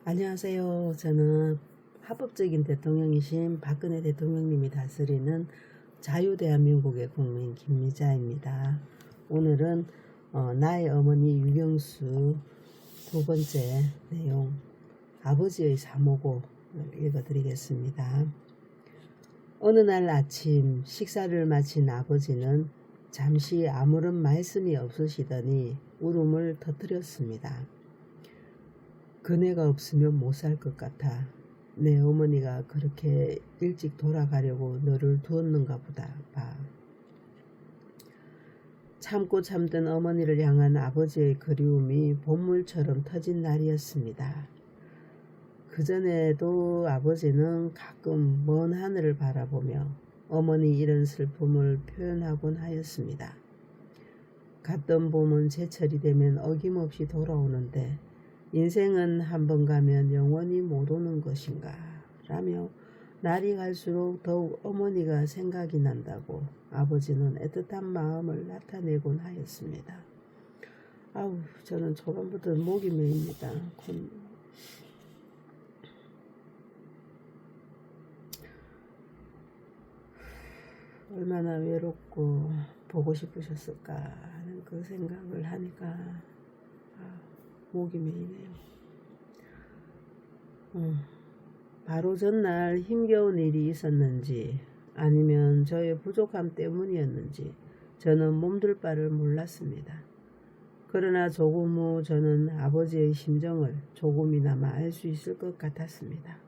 안녕하세요. 저는 합법적인 대통령이신 박근혜 대통령님이 다스리는 자유대한민국의 국민 김미자입니다. 오늘은 나의 어머니 유경수 두 번째 내용 아버지의 사모고를 읽어드리겠습니다. 어느 날 아침 식사를 마친 아버지는 잠시 아무런 말씀이 없으시더니 울음을 터뜨렸습니다. 그네가 없으면 못 살 것 같아. 내 어머니가 그렇게 일찍 돌아가려고 너를 두었는가 보다 봐. 참고 참던 어머니를 향한 아버지의 그리움이 본물처럼 터진 날이었습니다. 그전에도 아버지는 가끔 먼 하늘을 바라보며 어머니 이런 슬픔을 표현하곤 하였습니다. 갔던 봄은 제철이 되면 어김없이 돌아오는데 인생은 한 번 가면 영원히 못 오는 것인가 라며 날이 갈수록 더욱 어머니가 생각이 난다고 아버지는 애틋한 마음을 나타내곤 하였습니다. 아우, 저는 초반부터 목이 메입니다. 얼마나 외롭고 보고 싶으셨을까 하는 그 생각을 하니까 목이 메이네요. 바로 전날 힘겨운 일이 있었는지 아니면 저의 부족함 때문이었는지 저는 몸둘 바를 몰랐습니다. 그러나 조금 후 저는 아버지의 심정을 조금이나마 알 수 있을 것 같았습니다.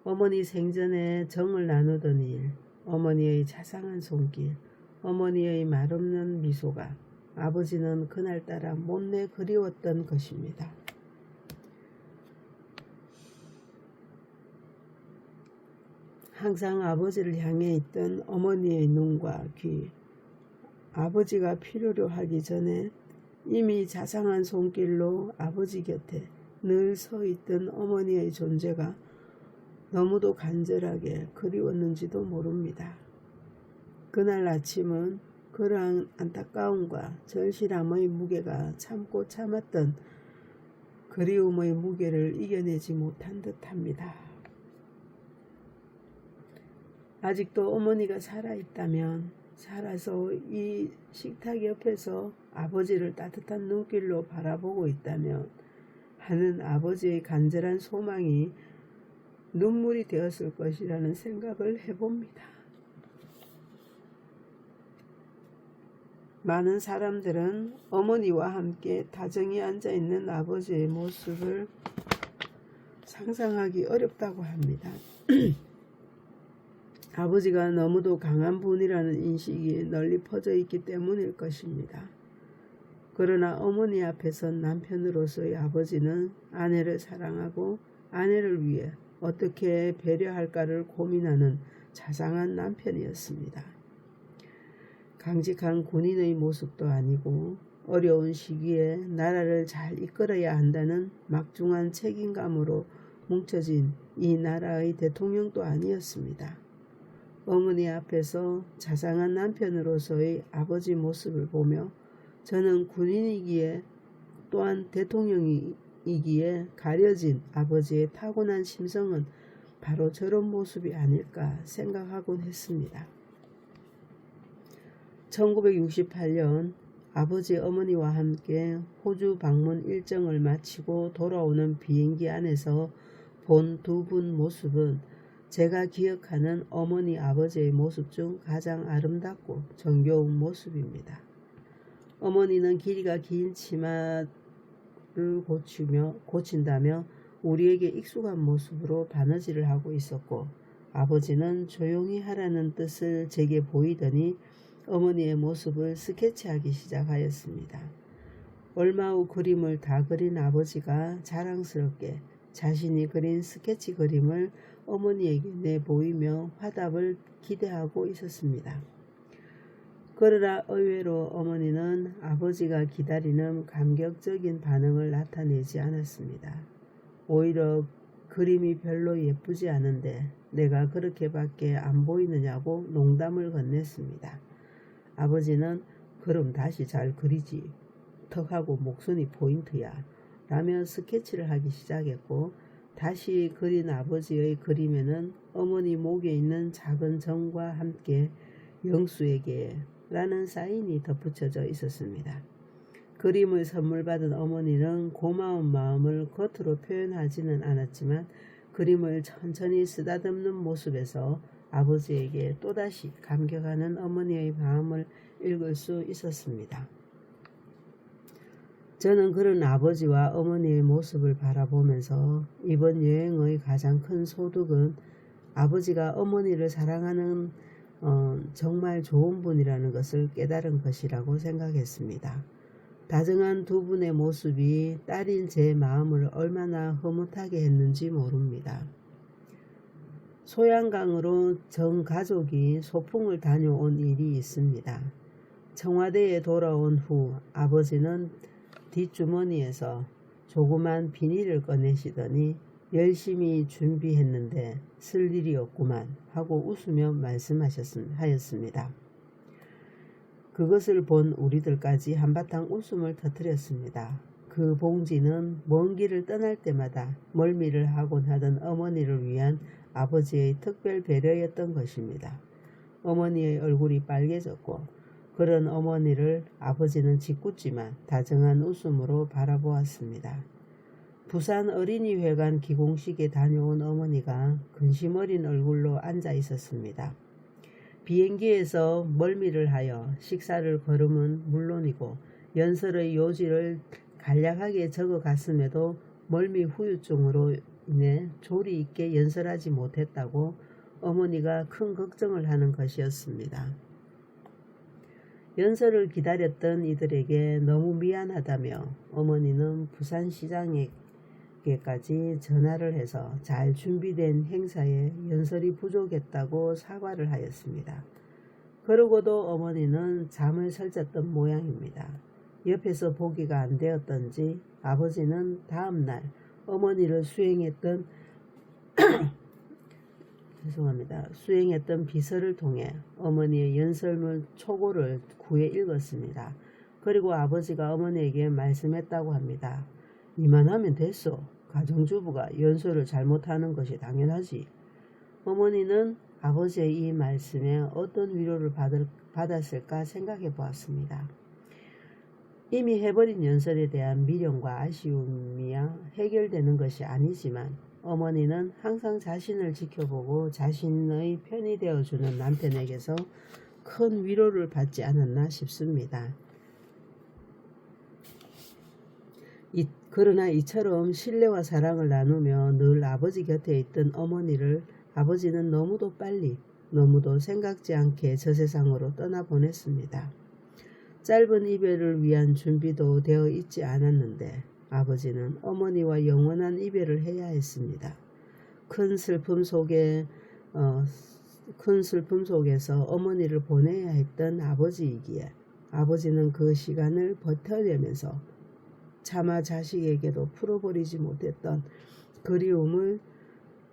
어머니 생전에 정을 나누던 일, 어머니의 자상한 손길, 어머니의 말없는 미소가 아버지는 그날따라 못내 그리웠던 것입니다. 항상 아버지를 향해 있던 어머니의 눈과 귀, 아버지가 필요로 하기 전에 이미 자상한 손길로 아버지 곁에 늘 서 있던 어머니의 존재가 너무도 간절하게 그리웠는지도 모릅니다. 그날 아침은 그러한 안타까움과 절실함의 무게가 참고 참았던 그리움의 무게를 이겨내지 못한 듯합니다. 아직도 어머니가 살아있다면, 살아서 이 식탁 옆에서 아버지를 따뜻한 눈길로 바라보고 있다면 하는 아버지의 간절한 소망이 눈물이 되었을 것이라는 생각을 해봅니다. 많은 사람들은 어머니와 함께 다정히 앉아있는 아버지의 모습을 상상하기 어렵다고 합니다. 아버지가 너무도 강한 분이라는 인식이 널리 퍼져 있기 때문일 것입니다. 그러나 어머니 앞에선 남편으로서의 아버지는 아내를 사랑하고 아내를 위해 어떻게 배려할까를 고민하는 자상한 남편이었습니다. 강직한 군인의 모습도 아니고 어려운 시기에 나라를 잘 이끌어야 한다는 막중한 책임감으로 뭉쳐진 이 나라의 대통령도 아니었습니다. 어머니 앞에서 자상한 남편으로서의 아버지 모습을 보며 저는 군인이기에 또한 대통령이기에 가려진 아버지의 타고난 심성은 바로 저런 모습이 아닐까 생각하곤 했습니다. 1968년 아버지 어머니와 함께 호주 방문 일정을 마치고 돌아오는 비행기 안에서 본 두 분 모습은 제가 기억하는 어머니 아버지의 모습 중 가장 아름답고 정겨운 모습입니다. 어머니는 길이가 긴 치마를 고친다며 우리에게 익숙한 모습으로 바느질을 하고 있었고 아버지는 조용히 하라는 뜻을 제게 보이더니 어머니의 모습을 스케치하기 시작하였습니다. 얼마 후 그림을 다 그린 아버지가 자랑스럽게 자신이 그린 스케치 그림을 어머니에게 내보이며 화답을 기대하고 있었습니다. 그러나 의외로 어머니는 아버지가 기다리는 감격적인 반응을 나타내지 않았습니다. 오히려 그림이 별로 예쁘지 않은데 내가 그렇게밖에 안 보이느냐고 농담을 건넸습니다. 아버지는 그럼 다시 잘 그리지. 턱하고 목선이 포인트야. 라며 스케치를 하기 시작했고, 다시 그린 아버지의 그림에는 어머니 목에 있는 작은 점과 함께 영수에게 라는 사인이 덧붙여져 있었습니다. 그림을 선물 받은 어머니는 고마운 마음을 겉으로 표현하지는 않았지만 그림을 천천히 쓰다듬는 모습에서 아버지에게 또다시 감격하는 어머니의 마음을 읽을 수 있었습니다. 저는 그런 아버지와 어머니의 모습을 바라보면서 이번 여행의 가장 큰 소득은 아버지가 어머니를 사랑하는 정말 좋은 분이라는 것을 깨달은 것이라고 생각했습니다. 다정한 두 분의 모습이 딸인 제 마음을 얼마나 흐뭇하게 했는지 모릅니다. 소양강으로 전 가족이 소풍을 다녀온 일이 있습니다. 청와대에 돌아온 후 아버지는 뒷주머니에서 조그만 비닐을 꺼내시더니 열심히 준비했는데 쓸 일이 없구만 하고 웃으며 말씀하였습니다. 그것을 본 우리들까지 한바탕 웃음을 터뜨렸습니다. 그 봉지는 먼 길을 떠날 때마다 멀미를 하곤 하던 어머니를 위한 아버지의 특별 배려였던 것입니다. 어머니의 얼굴이 빨개졌고 그런 어머니를 아버지는 짓궂지만 다정한 웃음으로 바라보았습니다. 부산 어린이회관 기공식에 다녀온 어머니가 근심 어린 얼굴로 앉아 있었습니다. 비행기에서 멀미를 하여 식사를 거름은 물론이고 연설의 요지를 간략하게 적어갔음에도 멀미 후유증으로 인해 조리 있게 연설하지 못했다고 어머니가 큰 걱정을 하는 것이었습니다. 연설을 기다렸던 이들에게 너무 미안하다며 어머니는 부산시장에게까지 전화를 해서 잘 준비된 행사에 연설이 부족했다고 사과를 하였습니다. 그러고도 어머니는 잠을 설쳤던 모양입니다. 옆에서 보기가 안 되었던지 아버지는 다음날 어머니를 수행했던 비서를 통해 어머니의 연설문 초고를 구해 읽었습니다. 그리고 아버지가 어머니에게 말씀했다고 합니다. 이만하면 됐어. 가정주부가 연설을 잘못하는 것이 당연하지. 어머니는 아버지의 이 말씀에 어떤 위로를 받았을까 생각해 보았습니다. 이미 해버린 연설에 대한 미련과 아쉬움이야 해결되는 것이 아니지만 어머니는 항상 자신을 지켜보고 자신의 편이 되어주는 남편에게서 큰 위로를 받지 않았나 싶습니다. 그러나 이처럼 신뢰와 사랑을 나누며 늘 아버지 곁에 있던 어머니를 아버지는 너무도 빨리 너무도 생각지 않게 저 세상으로 떠나보냈습니다. 짧은 이별을 위한 준비도 되어 있지 않았는데 아버지는 어머니와 영원한 이별을 해야 했습니다. 큰 슬픔 속에서 어머니를 보내야 했던 아버지이기에 아버지는 그 시간을 버텨내면서 차마 자식에게도 풀어버리지 못했던 그리움을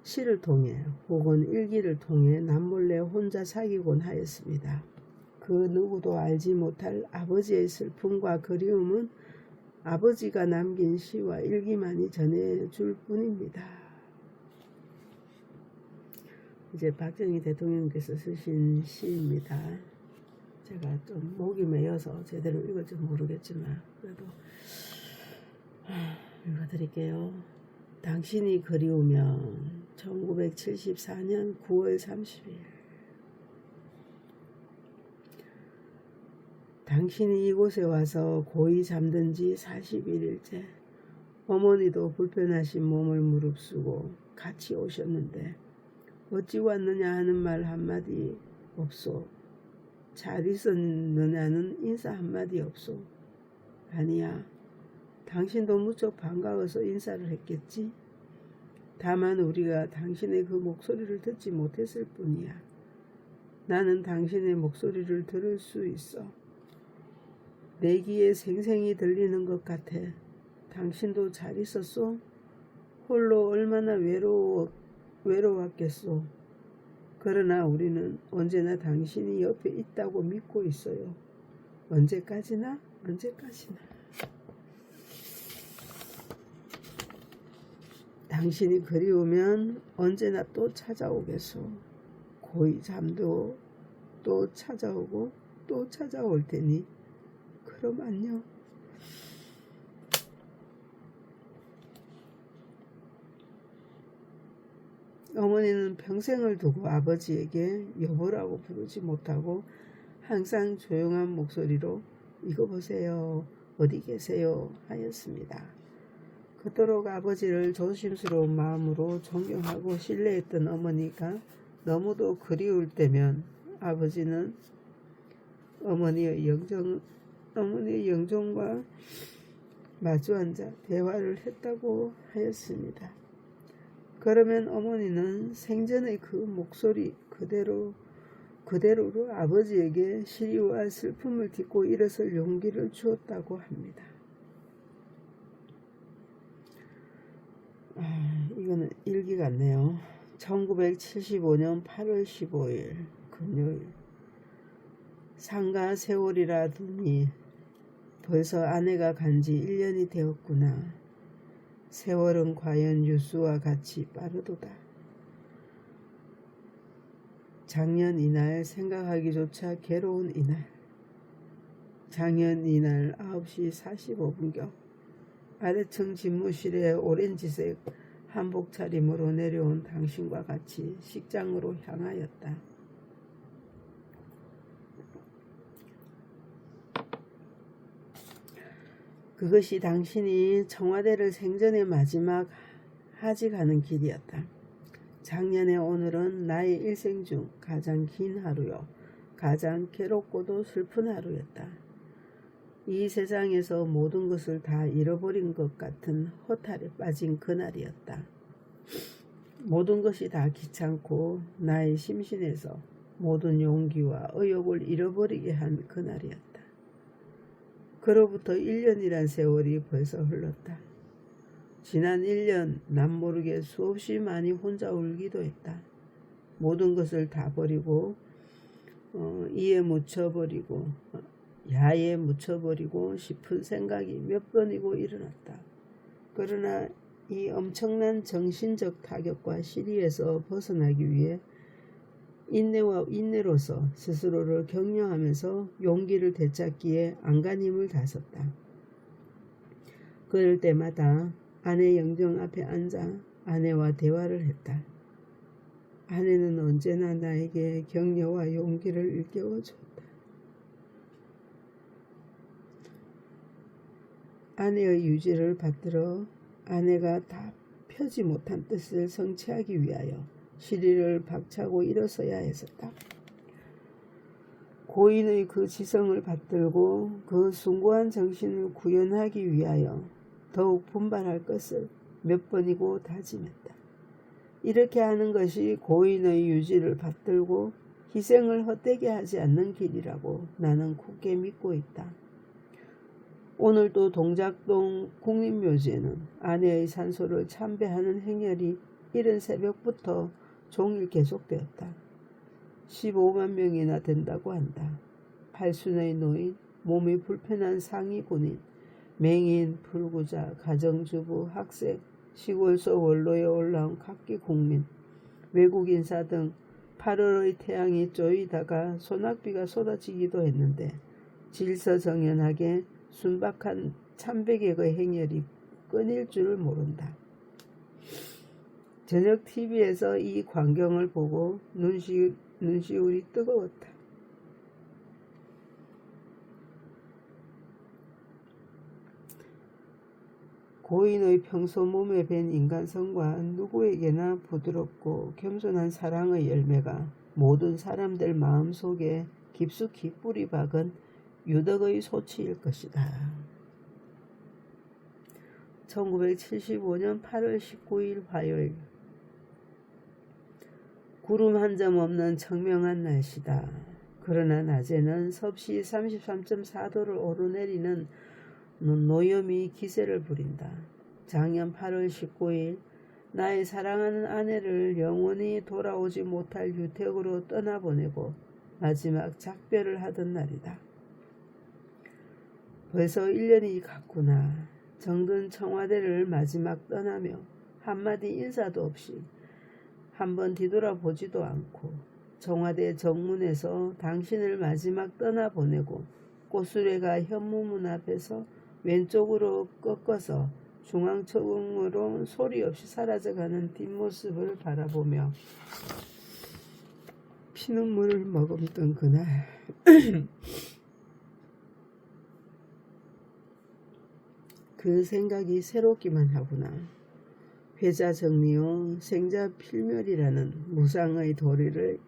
시를 통해 혹은 일기를 통해 남몰래 혼자 사귀곤 하였습니다. 그 누구도 알지 못할 아버지의 슬픔과 그리움은 아버지가 남긴 시와 일기만이 전해줄 뿐입니다. 이제 박정희 대통령께서 쓰신 시입니다. 제가 좀 목이 메여서 제대로 읽을지 모르겠지만 그래도 읽어드릴게요. 당신이 그리우면 1974년 9월 30일 당신이 이곳에 와서 고이 잠든 지 41일째 어머니도 불편하신 몸을 무릅쓰고 같이 오셨는데 어찌 왔느냐 하는 말 한마디 없소. 잘 있었느냐는 인사 한마디 없소. 아니야. 당신도 무척 반가워서 인사를 했겠지. 다만 우리가 당신의 그 목소리를 듣지 못했을 뿐이야. 나는 당신의 목소리를 들을 수 있어. 내 귀에 생생히 들리는 것 같아. 당신도 잘 있었소? 홀로 얼마나 외로웠겠소. 그러나 우리는 언제나 당신이 옆에 있다고 믿고 있어요. 언제까지나. 당신이 그리우면 언제나 또 찾아오겠소. 고이 잠도 또 찾아오고 또 찾아올 테니 그럼 안녕. 어머니는 평생을 두고 아버지에게 여보라고 부르지 못하고 항상 조용한 목소리로 이거 보세요. 어디 계세요? 하였습니다. 그토록 아버지를 조심스러운 마음으로 존경하고 신뢰했던 어머니가 너무도 그리울 때면 아버지는 어머니의 영정과 마주 앉아 대화를 했다고 하였습니다. 그러면 어머니는 생전의 그 목소리 그대로로 아버지에게 시리와 슬픔을 딛고 일어설 용기를 주었다고 합니다. 이거는 일기 같네요. 1975년 8월 15일 금요일. 상가 세월이라 두니 벌써 아내가 간지 1년이 되었구나. 세월은 과연 유수와 같이 빠르도다. 작년 이날 생각하기조차 괴로운 이날. 작년 이날 9시 45분경 아래층 집무실에 오렌지색 한복 차림으로 내려온 당신과 같이 식장으로 향하였다. 그것이 당신이 청와대를 생전의 마지막 하직하는 길이었다. 작년의 오늘은 나의 일생 중 가장 긴 하루요. 가장 괴롭고도 슬픈 하루였다. 이 세상에서 모든 것을 다 잃어버린 것 같은 허탈에 빠진 그날이었다. 모든 것이 다 귀찮고 나의 심신에서 모든 용기와 의욕을 잃어버리게 한 그날이었다. 그로부터 1년이란 세월이 벌써 흘렀다. 지난 1년 난 모르게 수없이 많이 혼자 울기도 했다. 모든 것을 다 버리고 야에 묻혀버리고 싶은 생각이 몇 번이고 일어났다. 그러나 이 엄청난 정신적 타격과 시리에서 벗어나기 위해 인내와 인내로서 스스로를 격려하면서 용기를 되찾기에 안간힘을 다썼다. 그럴 때마다 아내 영정 앞에 앉아 아내와 대화를 했다. 아내는 언제나 나에게 격려와 용기를 일깨워주었다. 아내의 유지를 받들어 아내가 다 펴지 못한 뜻을 성취하기 위하여 시리를 박차고 일어서야 했었다. 고인의 그 지성을 받들고 그 숭고한 정신을 구현하기 위하여 더욱 분발할 것을 몇 번이고 다짐했다. 이렇게 하는 것이 고인의 유지를 받들고 희생을 헛되게 하지 않는 길이라고 나는 굳게 믿고 있다. 오늘도 동작동 국립묘지에는 아내의 산소를 참배하는 행렬이 이른 새벽부터 종일 계속되었다. 15만 명이나 된다고 한다. 팔순의 노인, 몸이 불편한 상위 군인, 맹인, 불구자, 가정주부, 학생, 시골서 원로에 올라온 각기 국민, 외국 인사 등 8월의 태양이 쪼이다가 소낙비가 쏟아지기도 했는데 질서정연하게 순박한 참배객의 행렬이 끊일 줄을 모른다. 저녁 TV에서 이 광경을 보고 눈시울이 뜨거웠다. 고인의 평소 몸에 밴 인간성과 누구에게나 부드럽고 겸손한 사랑의 열매가 모든 사람들 마음속에 깊숙이 뿌리 박은 유덕의 소치일 것이다. 1975년 8월 19일 화요일. 구름 한 점 없는 청명한 날씨다. 그러나 낮에는 섭씨 33.4도를 오르내리는 노염이 기세를 부린다. 작년 8월 19일 나의 사랑하는 아내를 영원히 돌아오지 못할 유택으로 떠나보내고 마지막 작별을 하던 날이다. 벌써 1년이 갔구나. 정든 청와대를 마지막 떠나며 한마디 인사도 없이 한번 뒤돌아보지도 않고 청와대 정문에서 당신을 마지막 떠나보내고 꽃수레가 현무문 앞에서 왼쪽으로 꺾어서 중앙청으로 소리 없이 사라져가는 뒷모습을 바라보며 피눈물을 머금던 그날 그 생각이 새롭기만 하구나. 회자정리요 생자 필멸이라는 무상의 도리를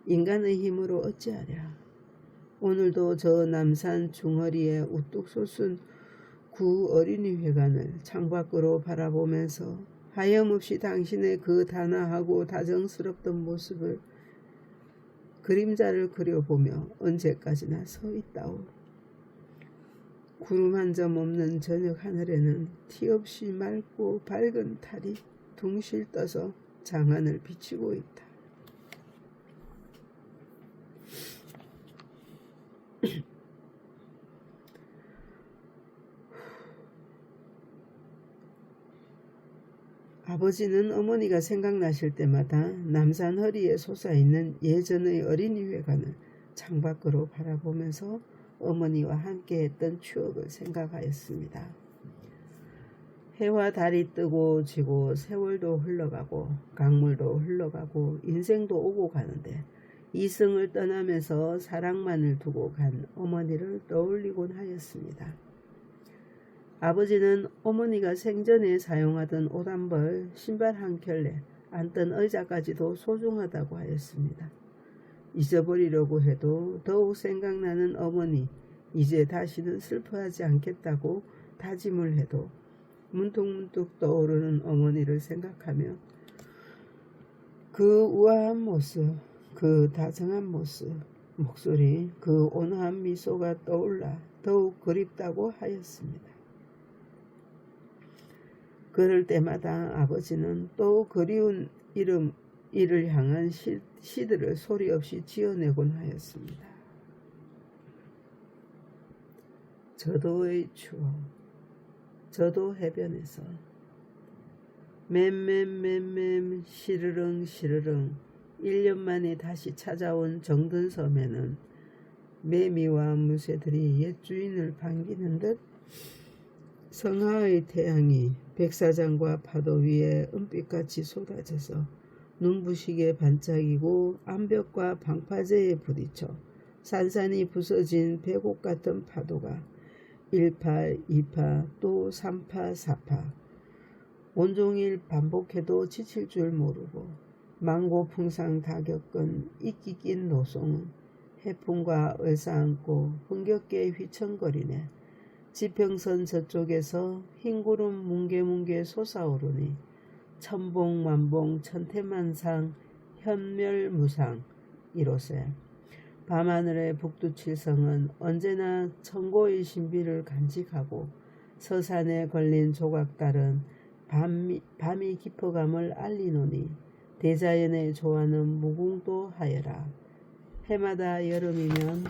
인간의 힘으로 어찌하랴. 오늘도 저 남산 중허리에 우뚝 솟은 구 어린이 회관을 창밖으로 바라보면서 하염없이 당신의 그 단아하고 다정스럽던 모습을 그림자를 그려보며 언제까지나 서 있다오. 구름 한 점 없는 저녁 하늘에는 티 없이 맑고 밝은 달이 둥실 떠서 장안을 비치고 있다. 아버지는 어머니가 생각나실 때마다 남산 허리에 솟아있는 예전의 어린이회관을 창밖으로 바라보면서 어머니와 함께했던 추억을 생각하였습니다. 해와 달이 뜨고 지고 세월도 흘러가고 강물도 흘러가고 인생도 오고 가는데 이승을 떠나면서 사랑만을 두고 간 어머니를 떠올리곤 하였습니다. 아버지는 어머니가 생전에 사용하던 옷 한 벌, 신발 한 켤레, 앉던 의자까지도 소중하다고 하였습니다. 잊어버리려고 해도 더욱 생각나는 어머니, 이제 다시는 슬퍼하지 않겠다고 다짐을 해도 문득문득 떠오르는 어머니를 생각하며 그 우아한 모습, 그 다정한 모습, 목소리, 그 온화한 미소가 떠올라 더욱 그립다고 하였습니다. 그럴 때마다 아버지는 또 그리운 이를 향한 시들을 소리 없이 지어내곤 하였습니다. 저도의 추억, 저도 해변에서 맴맴맴맴 시르릉 시르릉 1년 만에 다시 찾아온 정든섬에는 매미와 무새들이 옛 주인을 반기는 듯 성하의 태양이 백사장과 파도 위에 은빛같이 쏟아져서 눈부시게 반짝이고 암벽과 방파제에 부딪혀 산산이 부서진 배곡 같은 파도가 1파, 2파, 또 3파, 4파 온종일 반복해도 지칠 줄 모르고 망고풍상 다 겪은 이끼 낀 노송은 해풍과 얼싸안고 흥겹게 휘청거리네. 지평선 저쪽에서 흰구름 뭉게뭉게 솟아오르니 천봉만봉 천태만상 현멸무상 이로새 밤하늘의 북두칠성은 언제나 천고의 신비를 간직하고 서산에 걸린 조각달은 밤이 깊어감을 알리노니 대자연의 조화는 무궁도 하여라. 해마다 여름이면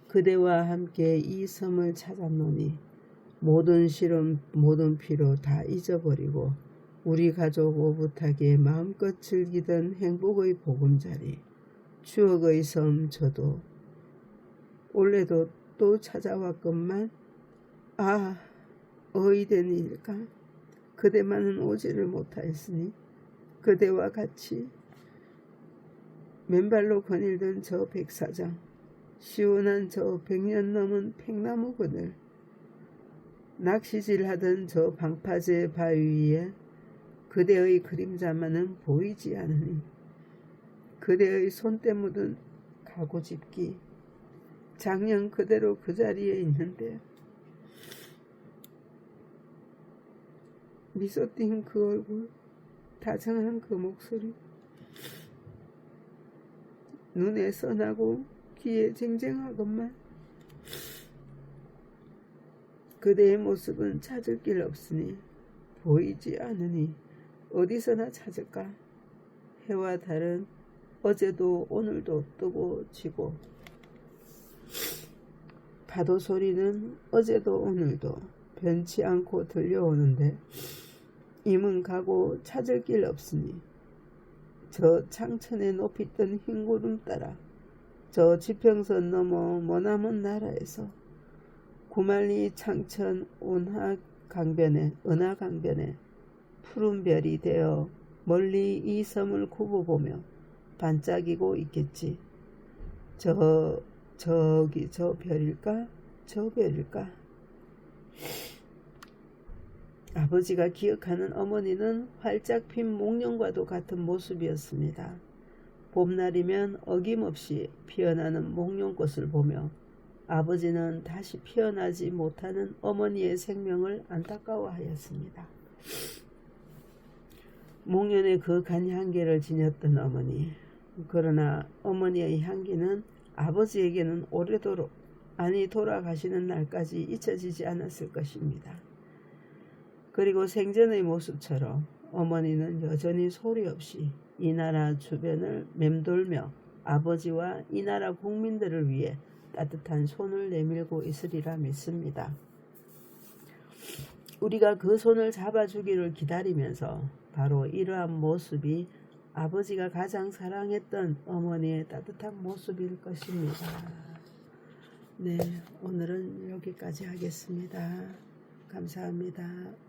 그대와 함께 이 섬을 찾았노니 모든 시름 모든 피로 다 잊어버리고 우리 가족 오붓하게 마음껏 즐기던 행복의 보금자리 추억의 섬 저도 올해도 또 찾아왔건만 아 어이된 일일까. 그대만은 오지를 못하였으니 그대와 같이 맨발로 거닐던 저 백사장 시원한 저 100년 넘은 팽나무 그늘 낚시질하던 저 방파제 바위 위에 그대의 그림자만은 보이지 않으니 그대의 손때 묻은 가구집기 작년 그대로 그 자리에 있는데 미소 띈 그 얼굴 다정한 그 목소리 눈에 선하고 귀에 쟁쟁하건만 그대의 모습은 찾을 길 없으니 보이지 않으니 어디서나 찾을까. 해와 달은 어제도 오늘도 뜨고 지고 파도 소리는 어제도 오늘도 변치 않고 들려오는데 임은 가고 찾을 길 없으니 저 창천에 높이 뜬 흰 구름 따라 저 지평선 넘어 머나먼 나라에서 구만리 창천 은하강변에 푸른 별이 되어 멀리 이 섬을 굽어보며 반짝이고 있겠지. 저기 저 별일까? 저 별일까? 아버지가 기억하는 어머니는 활짝 핀 목련과도 같은 모습이었습니다. 봄날이면 어김없이 피어나는 목련꽃을 보며 아버지는 다시 피어나지 못하는 어머니의 생명을 안타까워하였습니다. 목련의 그 간 향기를 지녔던 어머니. 그러나 어머니의 향기는 아버지에게는 오래도록, 아니 돌아가시는 날까지 잊혀지지 않았을 것입니다. 그리고 생전의 모습처럼 어머니는 여전히 소리 없이 이 나라 주변을 맴돌며 아버지와 이 나라 국민들을 위해 따뜻한 손을 내밀고 있으리라 믿습니다. 우리가 그 손을 잡아주기를 기다리면서 바로 이러한 모습이 아버지가 가장 사랑했던 어머니의 따뜻한 모습일 것입니다. 네, 오늘은 여기까지 하겠습니다. 감사합니다.